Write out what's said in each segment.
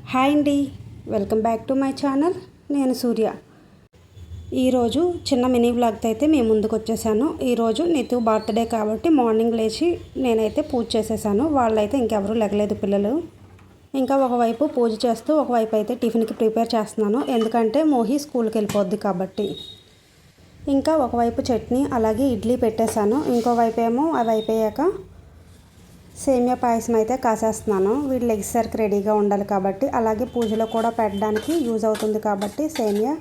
Hi అండి, welcome back to my channel. నేను సూర్య. ఈరోజు చిన్న మినీ వ్లాగ్తో అయితే మేము ముందుకు వచ్చేసాను. ఈరోజు నీతు బర్త్డే కాబట్టి మార్నింగ్ లేచి నేనైతే పూజ చేసేసాను. వాళ్ళైతే ఇంకెవరూ లెగలేదు పిల్లలు. ఇంకా ఒకవైపు పూజ చేస్తూ ఒకవైపు అయితే టిఫిన్కి ప్రిపేర్ చేస్తున్నాను. ఎందుకంటే మోహి స్కూల్కి వెళ్ళిపోద్ది కాబట్టి. ఇంకా ఒకవైపు చట్నీ అలాగే ఇడ్లీ పెట్టేశాను. ఇంకోవైపు ఏమో అవి అయిపోయాక సేమియా పాయసం అయితే కాసేస్తున్నాను. వీళ్ళు లెగ్సరికి రెడీగా ఉండాలి కాబట్టి, అలాగే పూజలో కూడా పెట్టడానికి యూజ్ అవుతుంది కాబట్టి సేమియా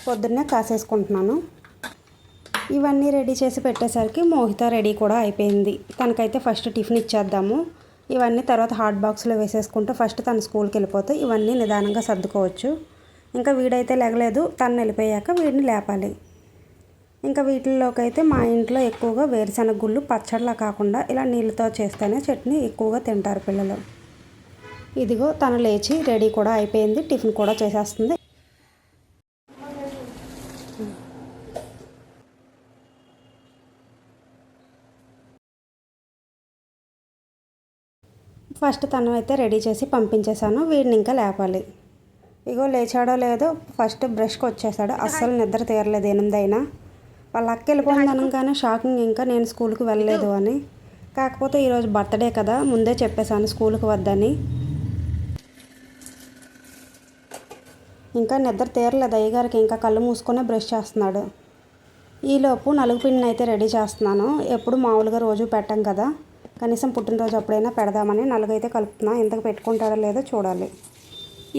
పొద్దున్నే కాసేసుకుంటున్నాను. ఇవన్నీ రెడీ చేసి పెట్టేసరికి మోహిత రెడీ కూడా అయిపోయింది. తనకైతే ఫస్ట్ టిఫిన్ ఇచ్చేద్దాము. ఇవన్నీ తర్వాత హాట్ బాక్స్లో వేసేసుకుంటూ ఫస్ట్ తను స్కూల్కి వెళ్ళిపోతే ఇవన్నీ నిదానంగా సర్దుకోవచ్చు. ఇంకా వీడైతే లేగలేదు. తను వెళ్ళిపోయాక వీడిని లేపాలి. ఇంకా వీటిల్లోకి అయితే మా ఇంట్లో ఎక్కువగా వేరుశనగ గుళ్ళు పచ్చడిలా కాకుండా ఇలా నీళ్ళతో చేస్తేనే చట్నీ ఎక్కువగా తింటారు పిల్లలు. ఇదిగో తను లేచి రెడీ కూడా అయిపోయింది. టిఫిన్ కూడా చేసేస్తుంది. ఫస్ట్ తను అయితే రెడీ చేసి పంపించేశాను. వీడిని ఇంకా లేపాలి. ఇగో లేచాడో లేదో ఫస్ట్ బ్రష్కి వచ్చేసాడు. అస్సలు నిద్ర తీరలేదు 8 అయినా. వాళ్ళ అక్క వెళ్ళిపోయింది అనగానే షాకింగ్ ఇంకా నేను స్కూల్కి వెళ్ళలేదు అని. కాకపోతే ఈరోజు బర్త్డే కదా, ముందే చెప్పేశాను స్కూల్కి వద్దని. ఇంకా నిద్ర తీరలేదు అయ్యగారికి. ఇంకా కళ్ళు మూసుకొని బ్రష్ చేస్తున్నాడు. ఈలోపు నలుగుపిండిని అయితే రెడీ చేస్తున్నాను. ఎప్పుడు మామూలుగా రోజు పెట్టాం కదా, కనీసం పుట్టినరోజు అప్పుడైనా పెడదామని నలుగైతే కలుపుతున్నా. ఇంతకు పెట్టుకుంటాడో లేదో చూడాలి.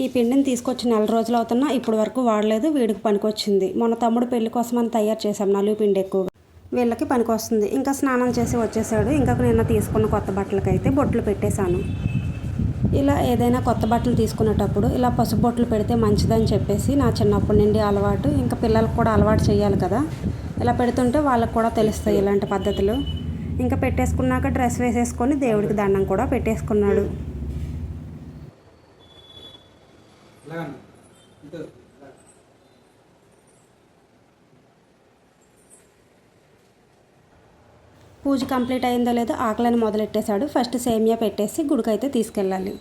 ఈ పిండిని తీసుకొచ్చి 4 రోజులు అవుతున్నా ఇప్పుడు వరకు వాడలేదు. వీడికి పనికొచ్చింది. మొన్న తమ్ముడు పెళ్లి కోసమని తయారు చేశాం నలుగు పిండి ఎక్కువగా. వీళ్ళకి పనికొస్తుంది. ఇంకా స్నానం చేసి వచ్చేసాడు. ఇంకా నిన్న తీసుకున్న కొత్త బట్టలకైతే బొట్లు పెట్టేశాను. ఇలా ఏదైనా కొత్త బట్టలు తీసుకునేటప్పుడు ఇలా పసుపు బొట్లు పెడితే మంచిదని చెప్పేసి నా చిన్నప్పటి నుండి అలవాటు. ఇంకా పిల్లలకు కూడా అలవాటు చేయాలి కదా, ఇలా పెడుతుంటే వాళ్ళకు కూడా తెలుస్తాయి ఇలాంటి పద్ధతులు. ఇంకా పెట్టేసుకున్నాక డ్రెస్ వేసేసుకొని దేవుడికి దండం కూడా పెట్టేసుకున్నాడు. పూజ కంప్లీట్ అయిందో లేదో ఆకలిని మొదలెట్టేశాడు. ఫస్ట్ సేమియా పెట్టేసి గుడికైతే తీసుకెళ్ళాలి.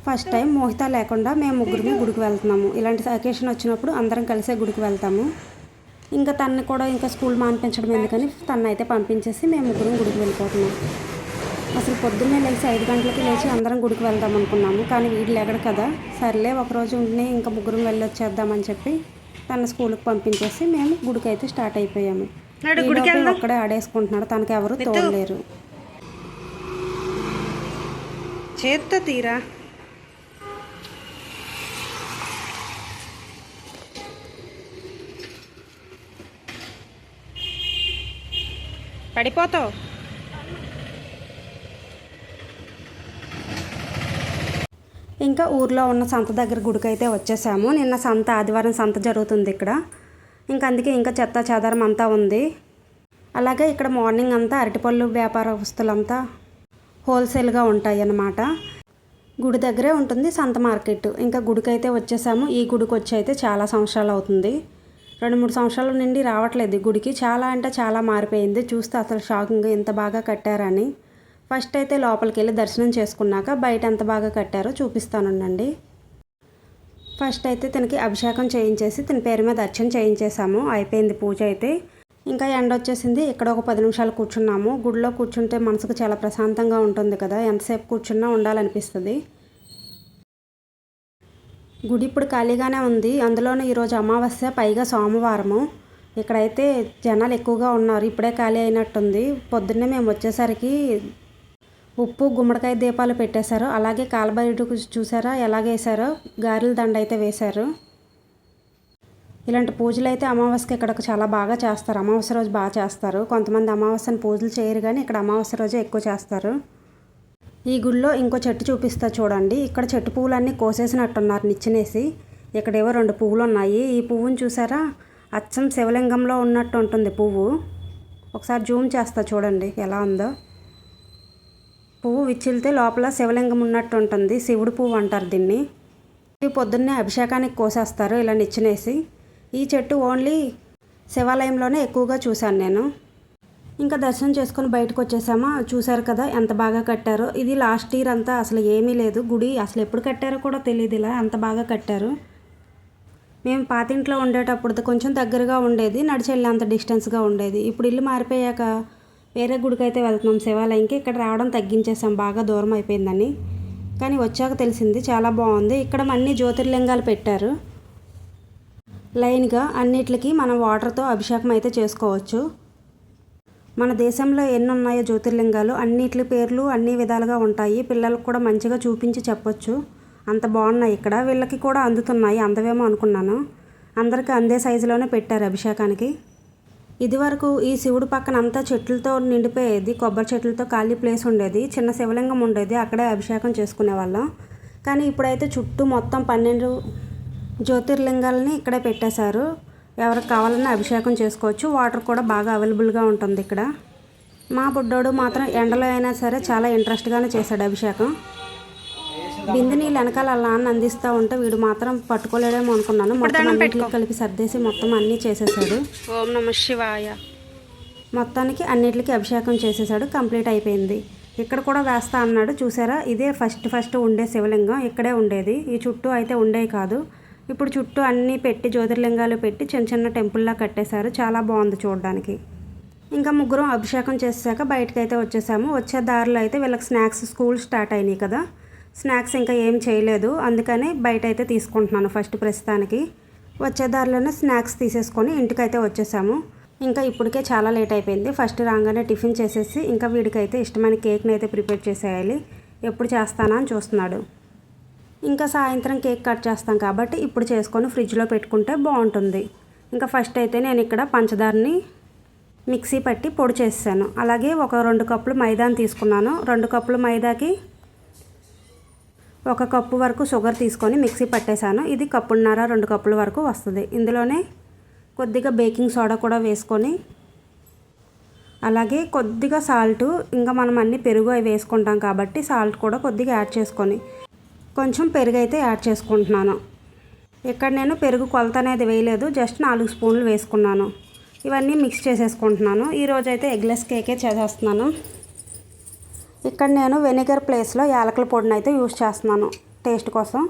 ఫస్ట్ టైం మోహిత లేకుండా మేము ముగ్గురమే గుడికి వెళ్తున్నాము. ఇలాంటి అకేషన్ వచ్చినప్పుడు అందరం కలిసే గుడికి వెళ్తాము. ఇంకా తనని కూడా ఇంకా స్కూల్ మానిపించడం ఎందుకని తను అయితే పంపించేసి మేము ముగ్గురం గుడికి వెళ్ళిపోతున్నాం. అసలు పొద్దున్నే లేచి 5 గంటలకి లేచి అందరం గుడికి వెళ్దాం అనుకున్నాము. కానీ వీడు లేగడు కదా, సర్లే ఒకరోజు ఉండి ఇంకా ముగ్గురం వెళ్ళొచ్చేద్దామని చెప్పి తన స్కూల్కి పంపించేసి మేము గుడికి అయితే స్టార్ట్ అయిపోయాము. ఒక్కడే ఆడేసుకుంటున్నాడు. తనకి ఎవరు తోడలేరు. చేత్తో తీరా పడిపోతావు. ఇంకా ఊర్లో ఉన్న సంత దగ్గర గుడికి అయితే వచ్చేసాము. నిన్న సంత, ఆదివారం సంత జరుగుతుంది ఇక్కడ. ఇంకా అందుకే ఇంకా చెత్త చెదారం అంతా ఉంది. అలాగే ఇక్కడ మార్నింగ్ అంతా అరటిపళ్ళు వ్యాపార వస్తువులంతా హోల్సేల్గా ఉంటాయి అన్నమాట. గుడి దగ్గరే ఉంటుంది సంత మార్కెట్. ఇంకా గుడికి అయితే వచ్చేసాము. ఈ గుడికి వచ్చి అయితే చాలా సంవత్సరాలు అవుతుంది. 2-3 సంవత్సరాల నుండి రావట్లేదు గుడికి. చాలా అంటే చాలా మారిపోయింది. చూస్తే అసలు షాకింగ్, ఎంత బాగా కట్టారని. ఫస్ట్ అయితే లోపలికి వెళ్ళి దర్శనం చేసుకున్నాక బయట ఎంత బాగా కట్టారో చూపిస్తానండి. ఫస్ట్ అయితే తనకి అభిషేకం చేయించేసి తన పేరు మీద అర్చన చేయించేసాము. అయిపోయింది పూజ అయితే. ఇంకా ఎండ వచ్చేసింది. ఇక్కడ ఒక 10 నిమిషాలు కూర్చున్నాము. గుడిలో కూర్చుంటే మనసుకు చాలా ప్రశాంతంగా ఉంటుంది కదా, ఎంతసేపు కూర్చున్నా ఉండాలనిపిస్తుంది. గుడి ఇప్పుడు ఖాళీగానే ఉంది. అందులోనూ ఈరోజు అమావాస్య, పైగా సోమవారము. ఇక్కడైతే జనాలు ఎక్కువగా ఉన్నారు. ఇప్పుడే ఖాళీ అయినట్టుంది. పొద్దున్నే మేము వచ్చేసరికి ఉప్పు గుమ్మడికాయ దీపాలు పెట్టేశారు. అలాగే కాలబైరుకు చూసారా ఎలాగేశారో, గారెల దండ అయితే వేశారు. ఇలాంటి పూజలు అయితే అమావాస్యకి ఇక్కడ చాలా బాగా చేస్తారు. అమావాస్య రోజు బాగా చేస్తారు. కొంతమంది అమావాస్యని పూజలు చేయరు కానీ ఇక్కడ అమావాస్య రోజే ఎక్కువ చేస్తారు. ఈ గుళ్ళో ఇంకో చెట్టు చూపిస్తా చూడండి. ఇక్కడ చెట్టు పువ్వులన్నీ కోసేసినట్టున్నారు నిచ్చినేసి. ఇక్కడేవో 2 పువ్వులు ఉన్నాయి. ఈ పువ్వుని చూసారా, అచ్చం శివలింగంలో ఉన్నట్టు ఉంటుంది పువ్వు. ఒకసారి జూమ్ చేస్తా చూడండి ఎలా ఉందో. పువ్వు విచ్చిలితే లోపల శివలింగం ఉన్నట్టు ఉంటుంది. శివుడు పువ్వు అంటారు దీన్ని. ఇవి పొద్దున్నే అభిషేకానికి కోసేస్తారు ఇలా నిచ్చినేసి. ఈ చెట్టు ఓన్లీ శివాలయంలోనే ఎక్కువగా చూశాను నేను. ఇంకా దర్శనం చేసుకొని బయటకు వచ్చేసామా. చూసారు కదా ఎంత బాగా కట్టారో. ఇది లాస్ట్ ఇయర్ అంతా అసలు ఏమీ లేదు. గుడి అసలు ఎప్పుడు కట్టారో కూడా తెలియదు. ఇలా అంత బాగా కట్టారు. మేము పాతింట్లో ఉండేటప్పుడు కొంచెం దగ్గరగా ఉండేది, నడిచి వెళ్ళేంత డిస్టెన్స్గా ఉండేది. ఇప్పుడు ఇల్లు మారిపోయాక వేరే గుడికి అయితే వెళ్తున్నాం శివాలయంకి. ఇక్కడ రావడం తగ్గించేసాం బాగా దూరం అయిపోయిందని. కానీ వచ్చాక తెలిసింది చాలా బాగుంది. ఇక్కడ అన్ని జ్యోతిర్లింగాలు పెట్టారు లైన్గా. అన్నిటికి మనం వాటర్తో అభిషేకం అయితే చేసుకోవచ్చు. మన దేశంలో ఎన్ని ఉన్నాయో జ్యోతిర్లింగాలు అన్నిటి పేర్లు అన్ని విధాలుగా ఉంటాయి. పిల్లలకు కూడా మంచిగా చూపించి చెప్పొచ్చు. అంత బాగున్నాయి. ఇక్కడ వీళ్ళకి కూడా అందుతున్నాయి. అందవేమో అనుకున్నాను. అందరికీ అందే సైజులోనే పెట్టారు అభిషేకానికి. ఇదివరకు ఈ శివుడు పక్కన అంతా చెట్లతో నిండిపోయేది. కొబ్బరి చెట్లతో ఖాళీ ప్లేస్ ఉండేది. చిన్న శివలింగం ఉండేది. అక్కడే అభిషేకం చేసుకునే వాళ్ళం. కానీ ఇప్పుడైతే చుట్టూ మొత్తం 12 జ్యోతిర్లింగాలని ఇక్కడే పెట్టేశారు. ఎవరికి కావాలన్నా అభిషేకం చేసుకోవచ్చు. వాటర్ కూడా బాగా అవైలబుల్గా ఉంటుంది ఇక్కడ. మా బుడ్డోడు మాత్రం ఎండలో అయినా సరే చాలా ఇంట్రెస్ట్గానే చేశాడు అభిషేకం. బిందె నీళ్ళు వెనకాల అలా అందిస్తూ ఉంటే వీడు మాత్రం పట్టుకోలేడేమో అనుకున్నాను. మొత్తం అన్నింటికి కలిపి సర్దేసి మొత్తం అన్నీ చేసేసాడు. ఓం నమః శివాయ. మొత్తానికి అన్నిటికీ అభిషేకం చేసేసాడు. కంప్లీట్ అయిపోయింది. ఇక్కడ కూడా వేస్తా అన్నాడు. చూసారా, ఇదే ఫస్ట్ ఉండే శివలింగం. ఇక్కడే ఉండేది. ఈ చుట్టూ అయితే ఉండేవి కాదు. ఇప్పుడు చుట్టూ అన్నీ పెట్టి జ్యోతిర్లింగాలు పెట్టి చిన్న చిన్న టెంపుల్లా కట్టేశారు. చాలా బాగుంది చూడడానికి. ఇంకా ముగ్గురం అభిషేకం చేసాక బయటకు అయితే వచ్చేసాము. వచ్చే దారిలో అయితే వీళ్ళకి స్నాక్స్ స్కూల్ స్టార్ట్ అయినాయి కదా. స్నాక్స్ ఇంకా ఏం చేయలేదు. అందుకని బయట అయితే తీసుకుంటున్నాను ఫస్ట్ ప్రస్తుతానికి. వచ్చే దారిలోనే స్నాక్స్ తీసేసుకొని ఇంటికైతే వచ్చేసాము. ఇంకా ఇప్పటికే చాలా లేట్ అయిపోయింది. ఫస్ట్ రాగానే టిఫిన్ చేసేసి ఇంకా వీడికైతే ఇష్టమైన కేక్ని అయితే ప్రిపేర్ చేసేయాలి. ఎప్పుడు చేస్తానా అని చూస్తున్నాడు. ఇంకా సాయంత్రం కేక్ కట్ చేస్తాం కాబట్టి ఇప్పుడు చేసుకొని ఫ్రిడ్జ్లో పెట్టుకుంటే బాగుంటుంది. ఇంకా ఫస్ట్ అయితే నేను ఇక్కడ పంచదారని మిక్సీ పట్టి పొడి చేసాను. అలాగే ఒక 2 కప్పులు మైదాని తీసుకున్నాను. 2 కప్పులు మైదాకి 1 కప్పు వరకు షుగర్ తీసుకొని మిక్సీ పట్టేశాను. ఇది 1.5 కప్పులు 2 కప్పుల వరకు వస్తుంది. ఇందులోనే కొద్దిగా బేకింగ్ సోడా కూడా వేసుకొని, అలాగే కొద్దిగా సాల్ట్, ఇంకా మనం అన్ని పెరుగు అవి వేసుకుంటాం కాబట్టి సాల్ట్ కూడా కొద్దిగా యాడ్ చేసుకొని, కొంచెం పెరుగు అయితే యాడ్ చేసుకుంటున్నాను. ఇక్కడ నేను పెరుగు కొలత అనేది వేయలేదు. జస్ట్ 4 స్పూన్లు వేసుకున్నాను. ఇవన్నీ మిక్స్ చేసేసుకుంటున్నాను. ఈరోజైతే ఎగ్లెస్ కేకే చేసేస్తున్నాను. ఇక్కడ నేను వెనిగర్ ప్లేస్లో యాలకుల పొడిని అయితే యూజ్ చేస్తున్నాను టేస్ట్ కోసం.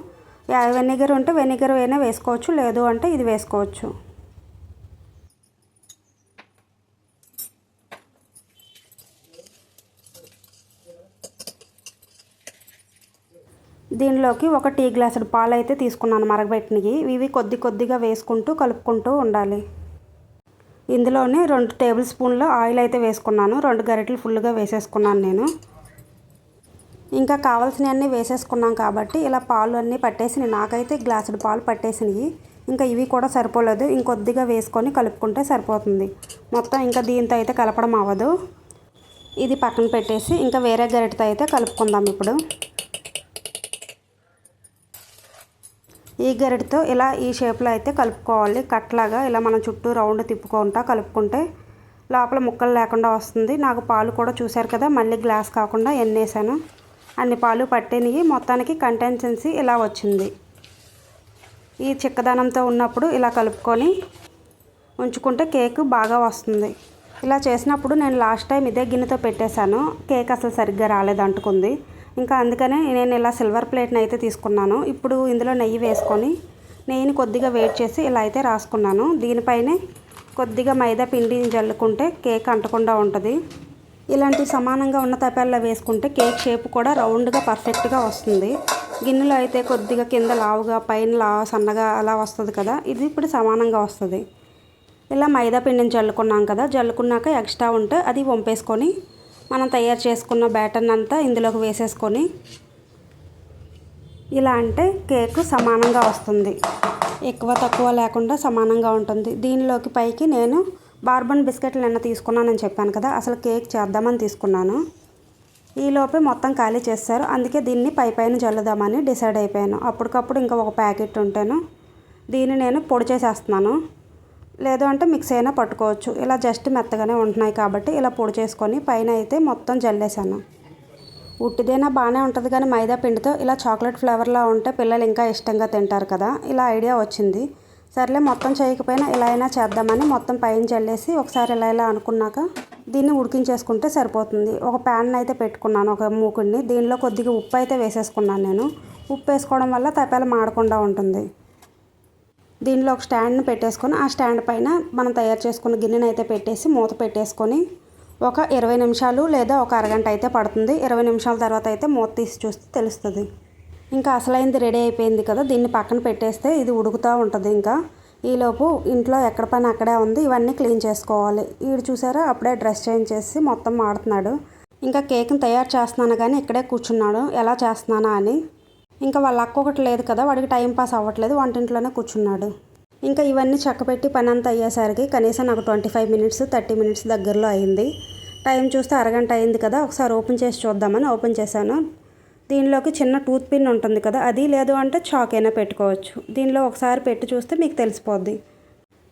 వెనిగర్ ఉంటే వెనిగర్ అయినా వేసుకోవచ్చు, లేదు అంటే ఇది వేసుకోవచ్చు. దీనిలోకి 1 టీ గ్లాసుడు పాలు అయితే తీసుకున్నాను మరగబెట్టినవి. ఇవి కొద్దిగా వేసుకుంటూ కలుపుకుంటూ ఉండాలి. ఇందులోనే 2 టేబుల్ స్పూన్ల ఆయిల్ అయితే వేసుకున్నాను. 2 గరిటెలు ఫుల్గా వేసేసుకున్నాను నేను. ఇంకా కావాల్సినవన్నీ వేసేసుకున్నాం కాబట్టి ఇలా పాలు అన్నీ పట్టేసినవి. నాకైతే గ్లాసుడు పాలు పట్టేసినవి. ఇంకా ఇవి కూడా సరిపోలేదు. ఇంకొద్దిగా వేసుకొని కలుపుకుంటే సరిపోతుంది. మొత్తం ఇంకా దీంతో అయితే కలపడం అవ్వదు. ఇది పక్కన పెట్టేసి ఇంకా వేరే గరిటెతో అయితే కలుపుకుందాం. ఇప్పుడు ఈ గరిటెతో ఇలా ఈ షేప్లో అయితే కలుపుకోవాలి. కట్లాగా ఇలా మనం చుట్టూ రౌండ్ తిప్పుకుంటా కలుపుకుంటే లోపల ముక్కలు లేకుండా వస్తుంది. నాకు పాలు కూడా చూశారు కదా, మళ్ళీ గ్లాస్ కాకుండా ఎన్నేసాను. అన్ని పాలు పట్టినవి. మొత్తానికి కన్సిస్టెన్సీ ఇలా వచ్చింది. ఈ చిక్కదనంతో ఉన్నప్పుడు ఇలా కలుపుకొని ఉంచుకుంటే కేక్ బాగా వస్తుంది. ఇలా చేసినప్పుడు నేను లాస్ట్ టైం ఇదే గిన్నెతో పెట్టేశాను. కేక్ అసలు సరిగ్గా రాలేదు, అంటుకుంది. ఇంకా అందుకనే నేను ఇలా సిల్వర్ ప్లేట్ని అయితే తీసుకున్నాను. ఇప్పుడు ఇందులో నెయ్యి వేసుకొని నెయ్యిని కొద్దిగా వేడి చేసి ఇలా అయితే రాసుకున్నాను. దీనిపైనే కొద్దిగా మైదా పిండిని జల్లుకుంటే కేక్ అంటకుండా ఉంటుంది. ఇలాంటి సమానంగా ఉన్న తపాల్లో వేసుకుంటే కేక్ షేప్ కూడా రౌండ్గా పర్ఫెక్ట్గా వస్తుంది. గిన్నెలో అయితే కొద్దిగా కింద లావుగా పైన సన్నగా అలా వస్తుంది కదా, ఇది ఇప్పుడు సమానంగా వస్తుంది. ఇలా మైదా పిండిని జల్లుకున్నాం కదా, జల్లుకున్నాక ఎక్స్ట్రా ఉంటే అది వంపేసుకొని మనం తయారు చేసుకున్న బ్యాటర్ని అంతా ఇందులోకి వేసేసుకొని ఇలా అంటే కేక్ సమానంగా వస్తుంది. ఎక్కువ తక్కువ లేకుండా సమానంగా ఉంటుంది. దీనిలోకి పైకి నేను బార్బన్ బిస్కెట్లు నిన్న తీసుకున్నానని చెప్పాను కదా, అసలు కేక్ చేద్దామని తీసుకున్నాను. ఈలోపే మొత్తం ఖాళీ చేస్తారు. అందుకే దీన్ని పైన జల్లుదామని డిసైడ్ అయిపోయాను. అప్పటికప్పుడు ఇంకా ఒక ప్యాకెట్ ఉంటాను. దీన్ని నేను పొడి చేసేస్తున్నాను. లేదు అంటే మిక్స్ అయినా పట్టుకోవచ్చు. ఇలా జస్ట్ మెత్తగానే ఉంటున్నాయి కాబట్టి ఇలా పొడి చేసుకొని పైన అయితే మొత్తం జల్లేసాను. ఉట్టిదైనా బాగానే ఉంటుంది కానీ మైదా పిండితో ఇలా చాక్లెట్ ఫ్లేవర్లా ఉంటే పిల్లలు ఇంకా ఇష్టంగా తింటారు కదా, ఇలా ఐడియా వచ్చింది. సర్లే మొత్తం చేయకపోయినా ఇలా అయినా చేద్దామని మొత్తం పైన చల్లేసి ఒకసారి ఇలా అనుకున్నాక దీన్ని ఉడికించేసుకుంటే సరిపోతుంది. ఒక ప్యాన్ అయితే పెట్టుకున్నాను, ఒక మూకుడిని. దీనిలో కొద్దిగా ఉప్పు అయితే వేసేసుకున్నాను నేను. ఉప్పు వేసుకోవడం వల్ల తప్పేలా మాడకుండా ఉంటుంది. దీనిలో ఒక స్టాండ్ని పెట్టేసుకొని ఆ స్టాండ్ పైన మనం తయారు చేసుకున్న గిన్నెని అయితే పెట్టేసి మూత పెట్టేసుకొని ఒక 20 నిమిషాలు లేదా ఒక అరగంట అయితే పడుతుంది. 20 నిమిషాల తర్వాత అయితే మూత తీసి చూస్తే తెలుస్తుంది. ఇంకా అసలైంది రెడీ అయిపోయింది కదా, దీన్ని పక్కన పెట్టేస్తే ఇది ఉడుకుతూ ఉంటుంది. ఇంకా ఈలోపు ఇంట్లో ఎక్కడ పని అక్కడే ఉంది, ఇవన్నీ క్లీన్ చేసుకోవాలి. వీడు చూసారా అప్పుడే డ్రెస్ చేంజ్ చేసి మొత్తం ఆడుతున్నాడు. ఇంకా కేక్ని తయారు చేస్తున్నాను కానీ ఇక్కడే కూర్చున్నాడు ఎలా చేస్తున్నానా అని. ఇంకా వాళ్ళ అక్క ఒకటి లేదు కదా, వాడికి టైం పాస్ అవ్వట్లేదు, వంటింట్లోనే కూర్చున్నాడు. ఇంకా ఇవన్నీ చక్కపెట్టి పని అంతా అయ్యేసరికి కనీసం నాకు 25 మినిట్స్ 30 మినిట్స్ దగ్గరలో అయింది. టైం చూస్తే అరగంట అయింది కదా, ఒకసారి ఓపెన్ చేసి చూద్దామని ఓపెన్ చేశాను. దీనిలోకి చిన్న టూత్ పిన్ ఉంటుంది కదా, అది లేదు అంటే చాక్ అయినా పెట్టుకోవచ్చు. దీనిలో ఒకసారి పెట్టి చూస్తే మీకు తెలిసిపోద్ది.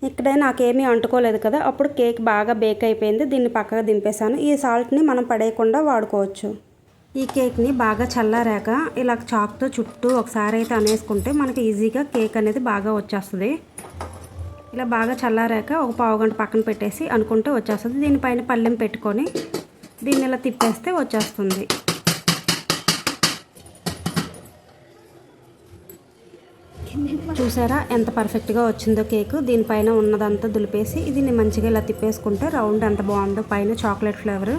ఇక్కడే నాకేమీ అంటుకోలేదు కదా, అప్పుడు కేక్ బాగా బేక్ అయిపోయింది. దీన్ని పక్కగా దింపేశాను. ఈ సాల్ట్ని మనం పడేయకుండా వాడుకోవచ్చు. ఈ కేక్ని బాగా చల్లారాక ఇలా చాక్తో చుట్టూ ఒకసారి అయితే అనేసుకుంటే మనకి ఈజీగా కేక్ అనేది బాగా వచ్చేస్తుంది. ఇలా బాగా చల్లారాక ఒక పావుగంట పక్కన పెట్టేసి అనుకుంటే వచ్చేస్తుంది. దీనిపైన పళ్ళెం పెట్టుకొని దీన్ని ఇలా తిప్పేస్తే వచ్చేస్తుంది. చూసారా ఎంత పర్ఫెక్ట్గా వచ్చిందో కేక్. దీనిపైన ఉన్నదంతా దులిపేసి దీన్ని మంచిగా ఇలా తిప్పేసుకుంటే రౌండ్ ఎంత బాగుందో, పైన చాక్లెట్ ఫ్లేవర్.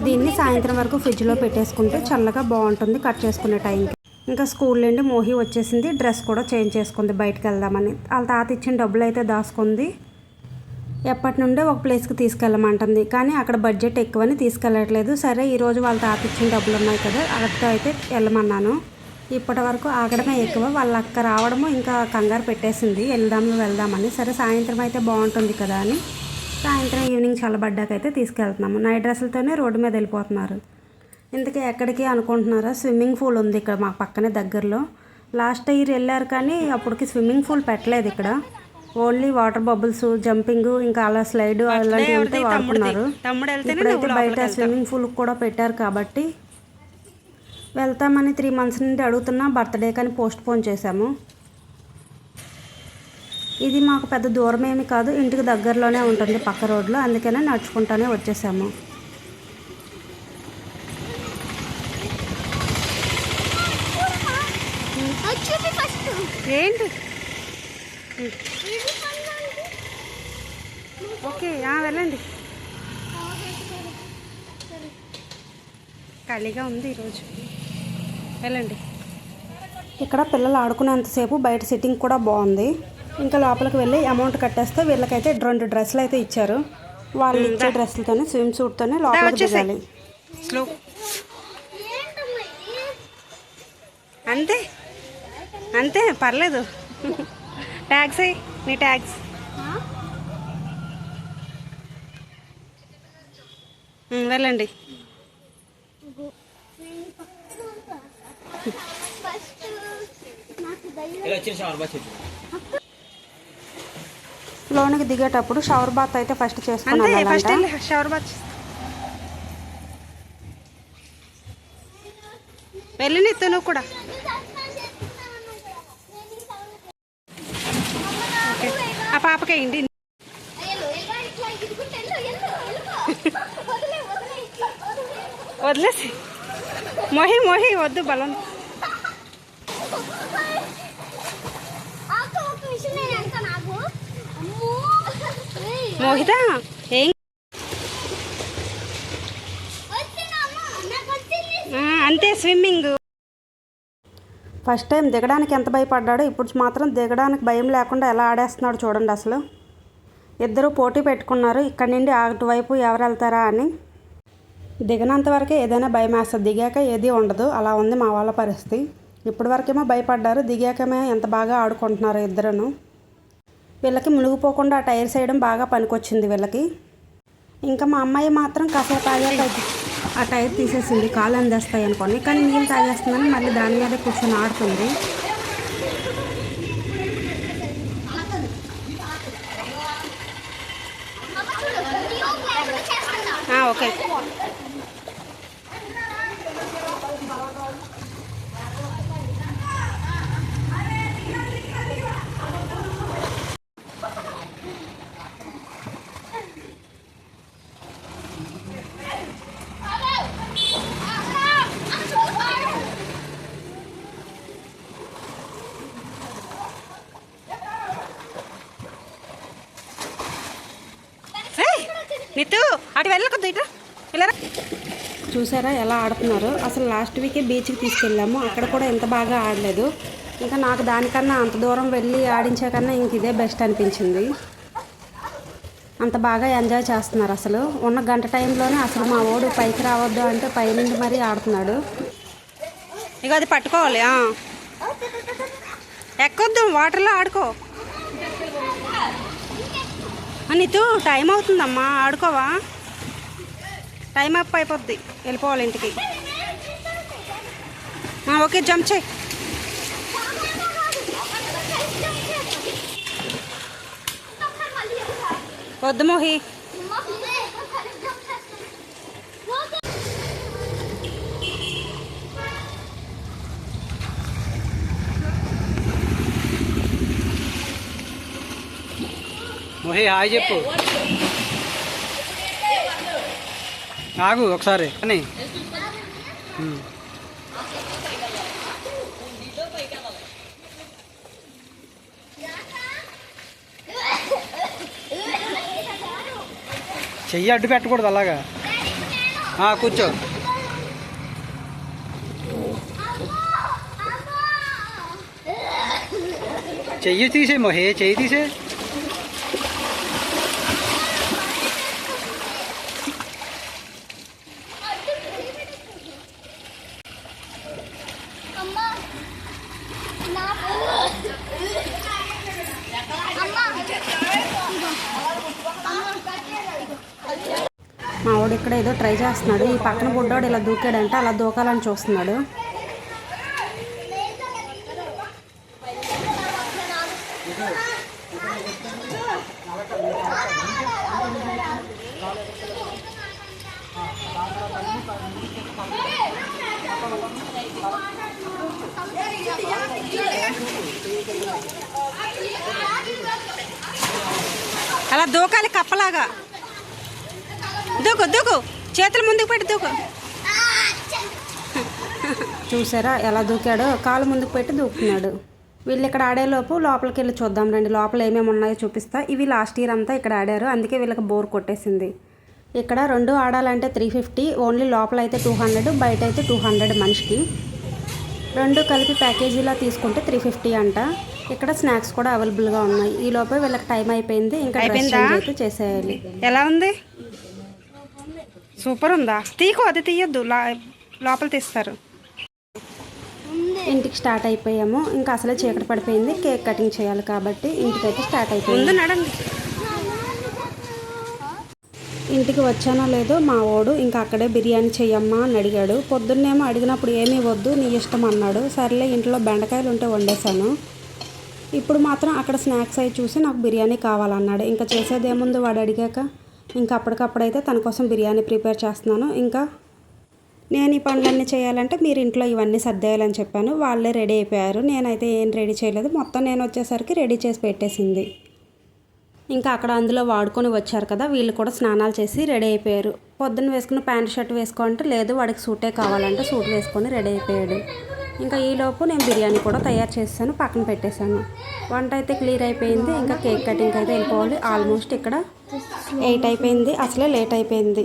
దీన్ని సాయంత్రం వరకు ఫ్రిడ్జ్లో పెట్టేసుకుంటే చల్లగా బాగుంటుంది కట్ చేసుకునే టైంకి. ఇంకా స్కూల్ నుండి మోహి వచ్చేసింది, డ్రెస్ కూడా చేంజ్ చేసుకుంది బయటకు వెళ్దామని. వాళ్ళ తాత ఇచ్చిన డబ్బులు అయితే దాచుకుంది. ఎప్పటి నుండే ఒక ప్లేస్కి తీసుకెళ్ళమంటుంది కానీ అక్కడ బడ్జెట్ ఎక్కువని తీసుకెళ్ళట్లేదు. సరే ఈరోజు వాళ్ళ తాత ఇచ్చిన డబ్బులు ఉన్నాయి కదా, అక్కడితో అయితే వెళ్ళమన్నాను. ఇప్పటి వరకు ఆగడమే ఎక్కువ, వాళ్ళ అక్క రావడము ఇంకా కంగారు పెట్టేసింది వెళ్దామని. సరే సాయంత్రం అయితే బాగుంటుంది కదా అని సాయంత్రం ఈవినింగ్ చల్లబడ్డాకైతే తీసుకెళ్తున్నాము. నైట్ డ్రెస్సులతోనే రోడ్డు మీద వెళ్ళిపోతున్నారు. ఇంతకీ ఎక్కడికి అనుకుంటున్నారా, స్విమ్మింగ్ పూల్ ఉంది ఇక్కడ మా పక్కనే దగ్గరలో. లాస్ట్ ఇయర్ వెళ్ళారు కానీ అప్పటికి స్విమ్మింగ్ పూల్ పెట్టలేదు ఇక్కడ. ఓన్లీ వాటర్ బబుల్స్, జంపింగ్, ఇంకా అలా స్లైడ్ అలాంటివి ఉంటే వాడుకున్నారు. ఇప్పుడైతే బయట స్విమ్మింగ్ పూల్ కూడా పెట్టారు కాబట్టి వెళ్తామని 3 మంత్స్ నుండి అడుగుతున్నా బర్త్డే కానీ పోస్ట్ పోన్ చేశాము. ఇది మాకు పెద్ద దూరం ఏమి కాదు, ఇంటికి దగ్గరలోనే ఉంటుంది పక్క రోడ్లో, అందుకనే నడుచుకుంటానే వచ్చేసాము. ఏంటి ఓకే వెళ్ళండి, ఖాళీగా ఉంది ఈరోజు, వెళ్ళండి. ఇక్కడ పిల్లలు ఆడుకునేంతసేపు బయట సిట్టింగ్ కూడా బాగుంది. ఇంకా లోపలికి వెళ్ళి అమౌంట్ కట్టేస్తే వీళ్ళకైతే 2 డ్రెస్సులు అయితే ఇచ్చారు. వాళ్ళు ఇచ్చే డ్రెస్సులతోనే స్విమ్ సూట్తోనే లోపలికి దిగాలి. అంతే అంతే పర్లేదు. ట్యాక్స్ నీ ట్యాక్స్ వెళ్ళండి. లోనికి దిగేటప్పుడు షవర్ బాత్ అయితే ఫస్ట్ చేసుకున్నాను. షవర్ బాత్ వెళ్ళి నువ్వు కూడా ఆ పాపకే ఇండి వదిలేసి మోహి వద్దు బలం. మోహిత ఏం అంతే స్విమ్మింగ్. ఫస్ట్ టైం దిగడానికి ఎంత భయపడ్డాడో ఇప్పుడు మాత్రం దిగడానికి భయం లేకుండా ఎలా ఆడేస్తున్నాడు చూడండి. అసలు ఇద్దరు పోటీ పెట్టుకున్నారు ఇక్కడి నుండి అటువైపు ఎవరు వెళ్తారా అని. దిగనంత వరకే ఏదైనా భయం వేస్తుంది, దిగాక ఏది ఉండదు. అలా ఉంది మా వాళ్ళ పరిస్థితి. ఇప్పటి వరకేమో భయపడ్డారు, దిగాకేమో ఎంత బాగా ఆడుకుంటున్నారు ఇద్దరును. వీళ్ళకి మునిగిపోకుండా ఆ టైర్స్ వేయడం బాగా పనికొచ్చింది వీళ్ళకి. ఇంకా మా అమ్మాయి మాత్రం కాసేపు తాగాక ఆ టైర్ తీసేసింది, కాలు అందేస్తాయి అనుకోండి, కానీ నీళ్ళు తాగేస్తుందని మళ్ళీ దాని మీద కూర్చొని ఆడుతుంది. ఓకే నితు అటు వెళ్ళకొద్దు ఇటు ఇలా చూసారా ఎలా ఆడుతున్నారు. అసలు లాస్ట్ వీకే బీచ్కి తీసుకెళ్ళాము, అక్కడ కూడా ఎంత బాగా ఆడలేదు. ఇంకా నాకు దానికన్నా అంత దూరం వెళ్ళి ఆడించే కన్నా ఇంక ఇదే బెస్ట్ అనిపించింది. అంత బాగా ఎంజాయ్ చేస్తున్నారు. అసలు ఉన్న గంట టైంలోనే అసలు మా ఓడు పైకి రావద్దు అంటే పైనుండి మరీ ఆడుతున్నాడు. ఇక అది పట్టుకోవాలి, ఎక్కొద్దు వాటర్లో ఆడుకో. నీతో టైం అవుతుందమ్మా, ఆడుకోవా, టైం అప్ అయిపోద్ది, వెళ్ళిపోవాలి ఇంటికి. ఓకే జంప్ చేయి. వద్దు మోహి. మోహి హాయ్ చెప్పు. ఆగు ఒకసారి అని చెయ్యి అడ్డు పెట్టకూడదు అలాగా. కూర్చో. చెయ్యి తీసే మోహే, చెయ్యి తీసే. మా వాడు ఇక్కడ ఏదో ట్రై చేస్తున్నాడు. ఈ పక్కన బుడ్డోడు ఇలా దూకాడంటే అలా దూకాలని చూస్తున్నాడు. అలా దూకాలి కప్పలాగా. దూకు దూకు, చేతులు ముందుకు పెట్టి దూకు. చూసారా ఎలా దూకాడో, కాలు ముందుకు పెట్టి దూకుతున్నాడు. వీళ్ళు ఇక్కడ ఆడేలోపు లోపలికి వెళ్ళి చూద్దాం రండి, లోపల ఏమేమి ఉన్నాయో చూపిస్తా. ఇవి లాస్ట్ ఇయర్ అంతా ఇక్కడ ఆడారు, అందుకే వీళ్ళకి బోర్ కొట్టేసింది. ఇక్కడ రెండు ఆడాలంటే 350, ఓన్లీ లోపల అయితే 200, బయట అయితే 200 మనిషికి. రెండు కలిపి ప్యాకేజీలా తీసుకుంటే 350 అంట. ఇక్కడ స్నాక్స్ కూడా అవైలబుల్గా ఉన్నాయి. ఈ లోపే వీళ్ళకి టైం అయిపోయింది, ఇంకా అయితే చేసేయాలి. ఎలా ఉంది? సూపర్ ఉందా? తీకు, అది తీయొద్దు, లోపల తీస్తారు. ఇంటికి స్టార్ట్ అయిపోయాము. ఇంకా అసలే చీకటి పడిపోయింది, కేక్ కటింగ్ చేయాలి కాబట్టి ఇంటికైతే స్టార్ట్ అయిపోయింది. నడండి. ఇంటికి వచ్చానో లేదో మా వాడు ఇంకా అక్కడే బిర్యానీ చెయ్యమ్మా అని అడిగాడు. పొద్దున్నేమో అడిగినప్పుడు ఏమీ వద్దు నీ ఇష్టం అన్నాడు. సర్లే ఇంట్లో బెండకాయలు ఉంటే వండేశాను. ఇప్పుడు మాత్రం అక్కడ స్నాక్స్ అవి చూసి నాకు బిర్యానీ కావాలన్నాడు. ఇంకా చేసేదేముంది వాడు అడిగాక, ఇంకా అప్పటికప్పుడైతే తన కోసం బిర్యానీ ప్రిపేర్ చేస్తున్నాను. ఇంకా నేను ఈ పనులన్నీ చేయాలంటే మీరు ఇంట్లో ఇవన్నీ సర్దేయాలని చెప్పాను. వాళ్ళే రెడీ అయిపోయారు. నేనైతే ఏం రెడీ చేయలేదు, మొత్తం నేను వచ్చేసరికి రెడీ చేసి పెట్టేసింది. ఇంకా అక్కడ అందులో వాడుకొని వచ్చారు కదా, వీళ్ళు కూడా స్నానాలు చేసి రెడీ అయిపోయారు. పొద్దున్న వేసుకుని ప్యాంట్ షర్ట్ వేసుకోంటే లేదు వాడికి సూటే కావాలంటే సూట్ వేసుకొని రెడీ అయిపోయాడు. ఇంకా ఈలోపు నేను బిర్యానీ కూడా తయారు చేశాను, పక్కన పెట్టేశాను. వంట అయితే క్లియర్ అయిపోయింది. ఇంకా కేక్ కటింగ్ అయితే వెళ్ళిపోవాలి. ఆల్మోస్ట్ ఇక్కడ 8 అయిపోయింది, అసలే లేట్ అయిపోయింది.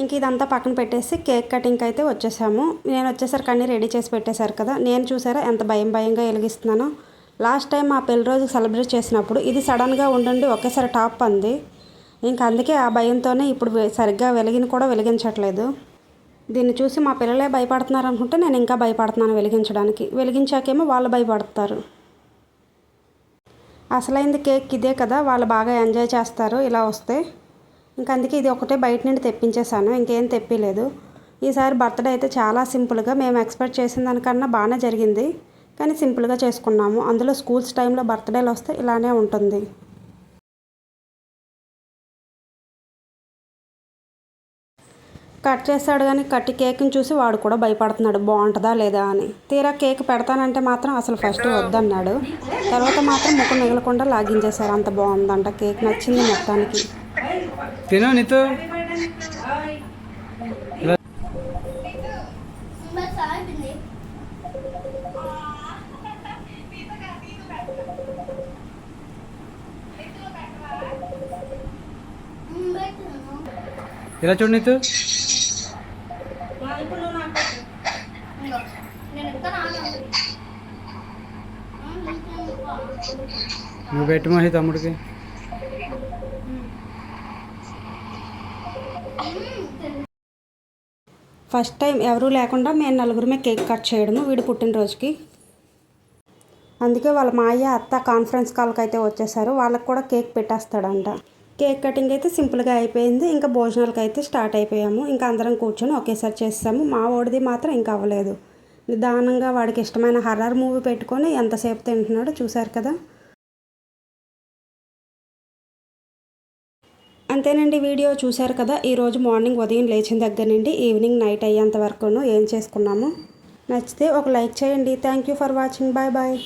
ఇంక ఇదంతా పక్కన పెట్టేసి కేక్ కటింగ్కి అయితే వచ్చేసాము. నేను వచ్చేసరికి అన్నీ రెడీ చేసి పెట్టేశారు కదా. నేను చూసారా ఎంత భయంగా వెలిగిస్తున్నానో. లాస్ట్ టైం మా పెళ్లి రోజు సెలబ్రేట్ చేసినప్పుడు ఇది సడన్గా ఉండండి ఒకేసారి టాప్ అంది. ఇంకా అందుకే ఆ భయంతోనే ఇప్పుడు సరిగ్గా కూడా వెలిగించట్లేదు. దీన్ని చూసి మా పిల్లలే భయపడుతున్నారు అనుకుంటే నేను ఇంకా భయపడుతున్నాను వెలిగించడానికి. వెలిగించాకేమో వాళ్ళు భయపడతారు. అసలైంది కేక్ ఇదే కదా, వాళ్ళు బాగా ఎంజాయ్ చేస్తారు ఇలా వస్తే. ఇంకా అందుకే ఇది ఒకటే బయట నుండి తెప్పించేశాను, ఇంకేం తెప్పిలేదు. ఈసారి బర్త్డే అయితే చాలా సింపుల్గా, మేము ఎక్స్పెక్ట్ చేసిన దానికన్నా బాగానే జరిగింది. కానీ సింపుల్గా చేసుకున్నాము. అందులో స్కూల్స్ టైంలో బర్త్డేలు వస్తే ఇలానే ఉంటుంది. కట్ చేస్తాడు కానీ కట్టి కేక్ని చూసి వాడు కూడా భయపడుతున్నాడు బాగుంటుందా లేదా అని. తీరా కేక్ పెడతానంటే మాత్రం అసలు ఫస్ట్ వద్దన్నాడు. తర్వాత మాత్రం ముఖం మిగలకుండా లాగించేశారు. అంత బాగుందంట కేక్, నచ్చింది మొత్తానికి. ఇలా చూడు నీతు. నువ్వు పెట్టు మహి తమ్ముడికి. ఫస్ట్ టైం ఎవరూ లేకుండా మేము నలుగురమే కేక్ కట్ చేయడము వీడి పుట్టినరోజుకి. అందుకే వాళ్ళ మాయ అత్త కాన్ఫరెన్స్ కాల్కి అయితే వచ్చేసారు. వాళ్ళకి కూడా కేక్ పెట్టేస్తాడంట. కేక్ కటింగ్ అయితే సింపుల్గా అయిపోయింది. ఇంకా భోజనాలకు అయితే స్టార్ట్ అయిపోయాము. ఇంకా అందరం కూర్చొని ఒకేసారి చేస్తాము. మా వాడిది మాత్రం ఇంకా అవ్వలేదు. నిదానంగా వాడికి ఇష్టమైన హర్రర్ మూవీ పెట్టుకొని ఎంతసేపు తింటున్నాడో చూశారు కదా. అంతేనండి, వీడియో చూశారు కదా. ఈరోజు మార్నింగ్ ఉదయం లేచిన దగ్గర నుండి ఈవినింగ్ నైట్ అయ్యేంత వరకును ఏం చేసుకున్నాము. నచ్చితే ఒక లైక్ చేయండి. Thank you for watching. Bye bye.